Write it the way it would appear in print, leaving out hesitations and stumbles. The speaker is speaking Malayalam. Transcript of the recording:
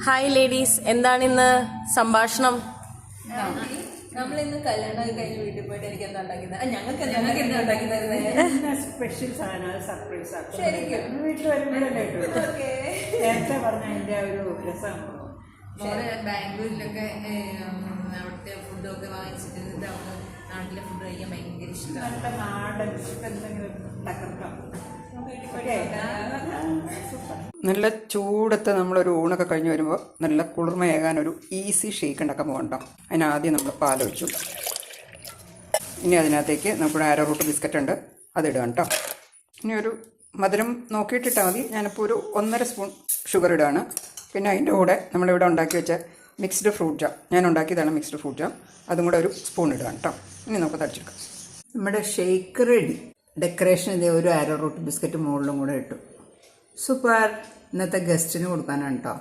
ഹായ് ലേഡീസ്, എന്താണ് ഇന്ന് സംഭാഷണം? നമ്മളിന്ന് കല്യാണം കഴിഞ്ഞ് വീട്ടിൽ പോയിട്ട് എനിക്ക് എന്താ ഉണ്ടാക്കുന്നത്, ഞങ്ങൾക്ക് എന്താ ഉണ്ടാക്കുന്നത് സ്പെഷ്യൽ സാധനം സർപ്രൈസ് ശരിക്കും വീട്ടിൽ വരുമ്പോഴല്ലേ നേരത്തെ പറഞ്ഞ അതിൻ്റെ ഒരു രസം. ബാംഗ്ലൂരിലൊക്കെ അവിടുത്തെ ഫുഡൊക്കെ വാങ്ങിച്ചിട്ട് അവിടെ നാട്ടിലെ ഫുഡ് കഴിക്കാൻ ഭയങ്കര ഇഷ്ടമാണ്. നല്ല നാടൻ എന്തെങ്കിലും ഉണ്ടാക്കണം. നല്ല ചൂടത്ത് നമ്മളൊരു ഊണൊക്കെ കഴിഞ്ഞ് വരുമ്പോൾ നല്ല കുളിർമയേകാൻ ഒരു ഈസി ഷേക്ക് ഉണ്ടാക്കാൻ പോകണ്ടോ. അതിനാദ്യം നമ്മൾ പാലൊഴിച്ചു. ഇനി അതിനകത്തേക്ക് നമുക്കൊരു ആരോറൂട്ട് ബിസ്ക്കറ്റ് ഉണ്ട്, അതിടുക കേട്ടോ. ഇനി ഒരു മധുരം നോക്കിയിട്ടിട്ടാൽ മതി. ഞാനിപ്പോൾ ഒരു 1.5 സ്പൂൺ ഷുഗർ ഇടുകയാണ്. പിന്നെ അതിൻ്റെ കൂടെ നമ്മളിവിടെ ഉണ്ടാക്കി വെച്ച മിക്സ്ഡ് ഫ്രൂട്ട് ജാം, ഞാൻ ഉണ്ടാക്കിയതാണ് മിക്സ്ഡ് ഫ്രൂട്ട് ജാം, അതും കൂടെ ഒരു സ്പൂൺ ഇടുക കേട്ടോ. ഇനി നമുക്ക് തടിച്ചെടുക്കാം. നമ്മുടെ ഷേക്ക് റെഡി. ഡെക്കറേഷൻ ഇതേ ഒരു ആരോറൂട്ട് ബിസ്ക്കറ്റ് മുകളിലും കൂടെ ഇട്ടു. സൂപ്പർ. ഇന്നത്തെ ഗസ്റ്റിന് കൊടുക്കാനാണ് കേട്ടോ.